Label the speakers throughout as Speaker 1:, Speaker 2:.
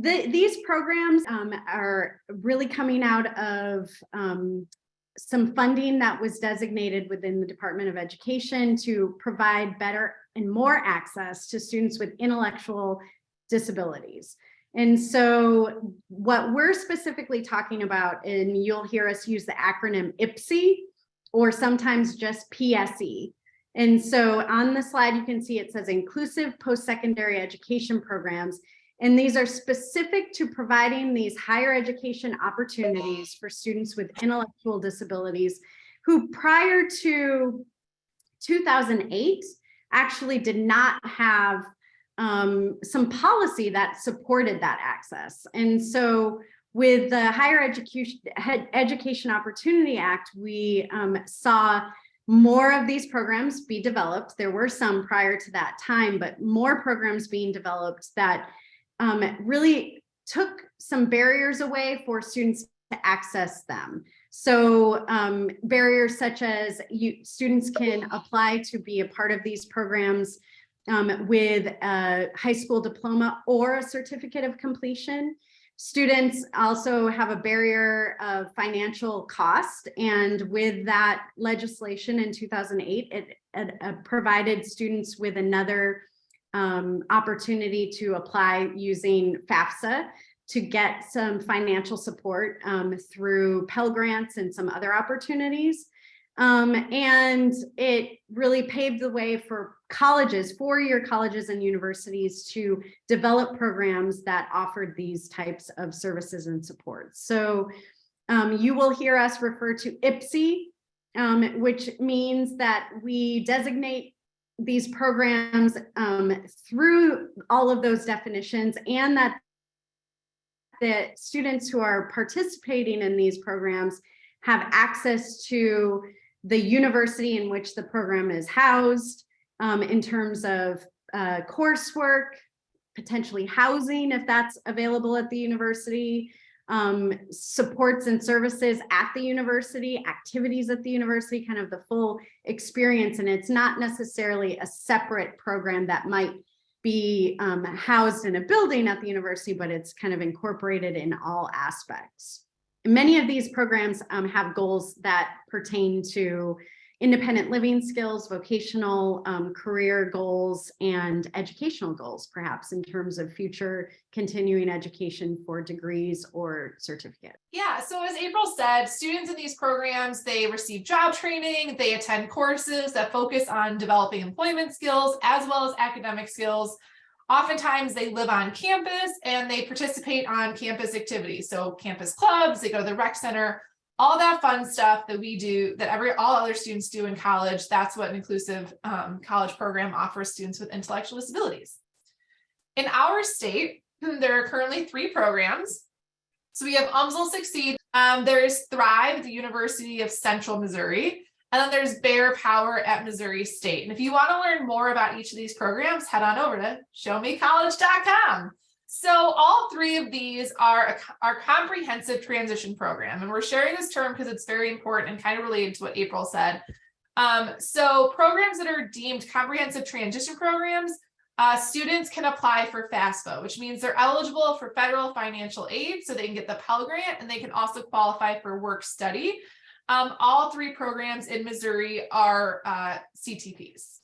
Speaker 1: These programs are really coming out of some funding that was designated within the Department of Education to provide better and more access to students with intellectual disabilities. And so what we're specifically talking about, and you'll hear us use the acronym IPSE or sometimes just PSE. And so on the slide, you can see it says Inclusive Post-Secondary Education Programs. And these are specific to providing these higher education opportunities for students with intellectual disabilities who prior to 2008 actually did not have some policy that supported that access. And so with the Higher Education Opportunity Act, we saw more of these programs be developed. There were some prior to that time, but more programs being developed that really took some barriers away for students to access them. So barriers such as students can apply to be a part of these programs with a high school diploma or a certificate of completion. Students also have a barrier of financial cost, and with that legislation in 2008, it provided students with another opportunity to apply using FAFSA to get some financial support through Pell Grants and some other opportunities. And it really paved the way for colleges, four-year colleges and universities to develop programs that offered these types of services and supports. So you will hear us refer to IPSE, which means that we designate these programs through all of those definitions, and that the students who are participating in these programs have access to the university in which the program is housed, in terms of coursework, potentially housing if that's available at the university, supports and services at the university, activities at the university, kind of the full experience. And it's not necessarily a separate program that might be housed in a building at the university, but it's kind of incorporated in all aspects. Many of these programs have goals that pertain to independent living skills, vocational career goals, and educational goals, perhaps in terms of future continuing education for degrees or certificates.
Speaker 2: Yeah, so as April said, students in these programs, they receive job training, they attend courses that focus on developing employment skills as well as academic skills. Oftentimes they live on campus and they participate on campus activities. So campus clubs, they go to the rec center, all that fun stuff that we do, that all other students do in college. That's what an inclusive college program offers students with intellectual disabilities. In our state, there are currently 3 programs. So we have UMSL Succeed, there's Thrive at the University of Central Missouri, and then there's Bear Power at Missouri State. And if you want to learn more about each of these programs, head on over to showmecollege.com. So all 3 of these are our comprehensive transition program. And we're sharing this term because it's very important and kind of related to what April said. So programs that are deemed comprehensive transition programs, students can apply for FAFSA, which means they're eligible for federal financial aid, so they can get the Pell Grant, and they can also qualify for work study. All 3 programs in Missouri are CTPs.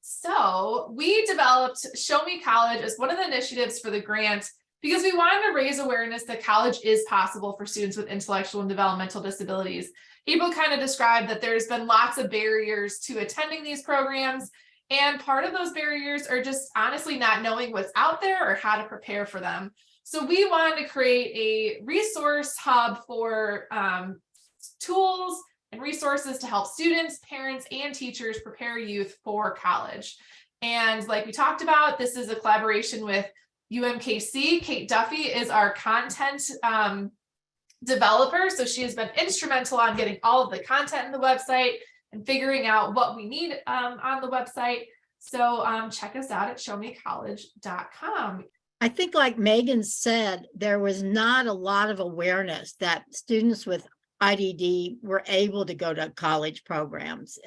Speaker 2: So we developed Show Me College as one of the initiatives for the grant because we wanted to raise awareness that college is possible for students with intellectual and developmental disabilities. April kind of described that there's been lots of barriers to attending these programs, and part of those barriers are just honestly not knowing what's out there or how to prepare for them. So we wanted to create a resource hub for tools and resources to help students, parents, and teachers prepare youth for college. And like we talked about, this is a collaboration with UMKC. Kate Duffy is our content developer. So she has been instrumental on getting all of the content in the website and figuring out what we need on the website. So check us out at showmecollege.com.
Speaker 3: I think, like Megan said, there was not a lot of awareness that students with IDD were able to go to college programs.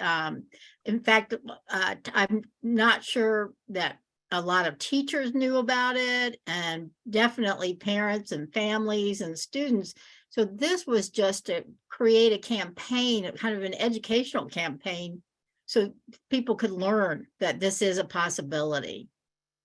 Speaker 3: In fact, I'm not sure that a lot of teachers knew about it, and definitely parents and families and students. So this was just to create a campaign, kind of an educational campaign, so people could learn that this is a possibility.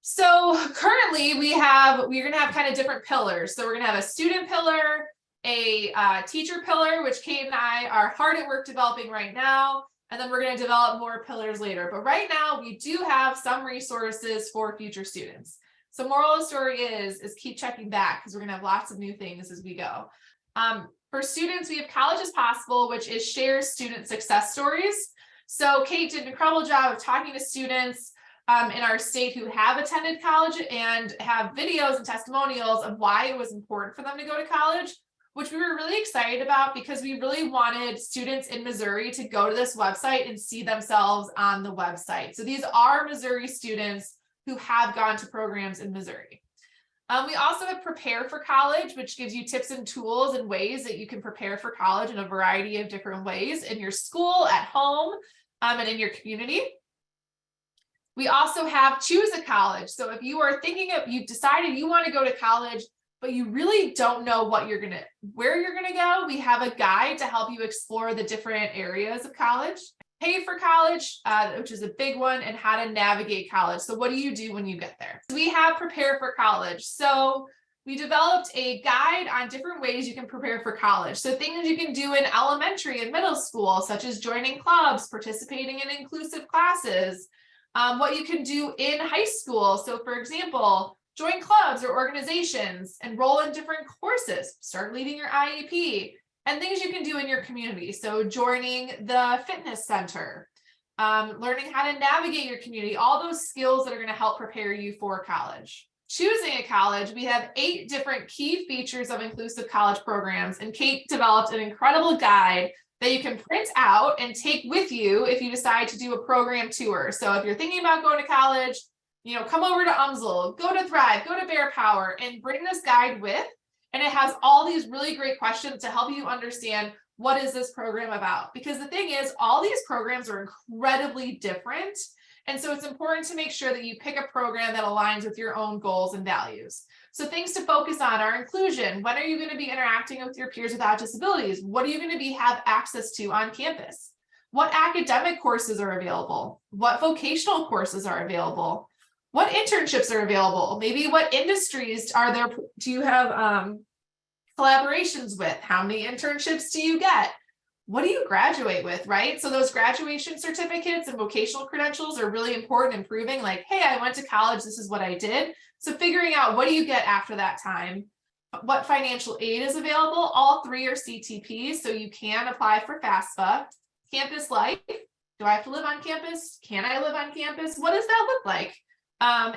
Speaker 2: So currently we're gonna have kind of different pillars. So we're gonna have a student pillar, a teacher pillar, which Kate and I are hard at work developing right now. And then we're gonna develop more pillars later. But right now we do have some resources for future students. So moral of the story is keep checking back, because we're gonna have lots of new things as we go. For students, we have College is Possible, which is shares student success stories. So Kate did an incredible job of talking to students in our state who have attended college and have videos and testimonials of why it was important for them to go to college, which we were really excited about because we really wanted students in Missouri to go to this website and see themselves on the website. So these are Missouri students who have gone to programs in Missouri. We also have Prepare for College, which gives you tips and tools and ways that you can prepare for college in a variety of different ways in your school, at home, and in your community. We also have Choose a College. So if you are you've decided you want to go to college, but you really don't know where you're gonna go, we have a guide to help you explore the different areas of college. Pay for College, which is a big one, and how to navigate college. So what do you do when you get there? We have Prepare for College. So we developed a guide on different ways you can prepare for college. So things you can do in elementary and middle school, such as joining clubs, participating in inclusive classes, what you can do in high school. So for example, join clubs or organizations, enroll in different courses, start leading your IEP, and things you can do in your community. So joining the fitness center, learning how to navigate your community, all those skills that are going to help prepare you for college. Choosing a College, we have 8 different key features of inclusive college programs, and Kate developed an incredible guide that you can print out and take with you if you decide to do a program tour. So if you're thinking about going to college, come over to UMSL, go to Thrive, go to Bear Power, and bring this guide with. And it has all these really great questions to help you understand what is this program about. Because the thing is, all these programs are incredibly different. And so it's important to make sure that you pick a program that aligns with your own goals and values. So things to focus on are inclusion. When are you going to be interacting with your peers without disabilities? What are you going to have access to on campus? What academic courses are available? What vocational courses are available? What internships are available? Maybe what industries are there? Do you have collaborations with? How many internships do you get? What do you graduate with, right? So those graduation certificates and vocational credentials are really important in proving like, hey, I went to college, this is what I did. So figuring out what do you get after that time? What financial aid is available? All 3 are CTPs, so you can apply for FAFSA. Campus life, do I have to live on campus? Can I live on campus? What does that look like?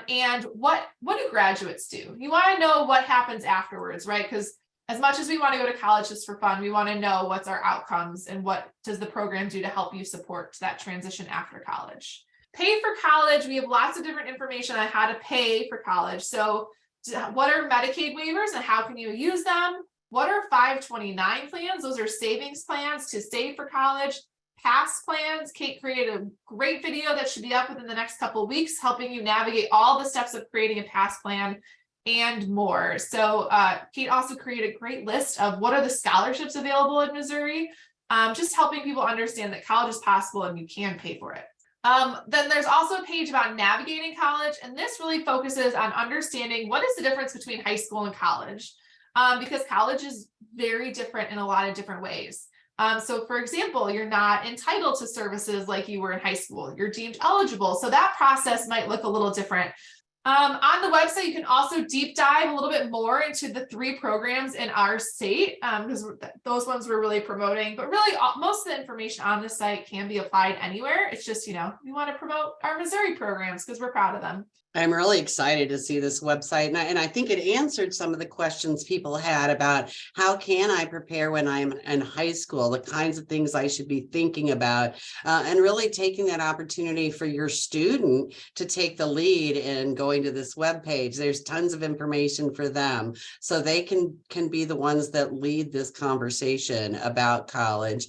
Speaker 2: And what do graduates do? You want to know what happens afterwards, right? Because as much as we want to go to college just for fun, we want to know what's our outcomes and what does the program do to help you support that transition after college. Pay for College, we have lots of different information on how to pay for college. So what are Medicaid waivers and how can you use them? What are 529 plans? Those are savings plans to save for college. Pass plans, Kate created a great video that should be up within the next couple of weeks, helping you navigate all the steps of creating a pass plan and more. So Kate also created a great list of what are the scholarships available in Missouri, just helping people understand that college is possible and you can pay for it. Then there's also a page about navigating college, and this really focuses on understanding what is the difference between high school and college, because college is very different in a lot of different ways. So for example, you're not entitled to services like you were in high school. You're deemed eligible. So that process might look a little different. On the website, you can also deep dive a little bit more into the 3 programs in our state, because those ones we're really promoting, but really most of the information on the site can be applied anywhere. It's just, we want to promote our Missouri programs because we're proud of them.
Speaker 4: I'm really excited to see this website, and I think it answered some of the questions people had about how can I prepare when I'm in high school, the kinds of things I should be thinking about, and really taking that opportunity for your student to take the lead in going to this webpage. There's tons of information for them, so they can be the ones that lead this conversation about college.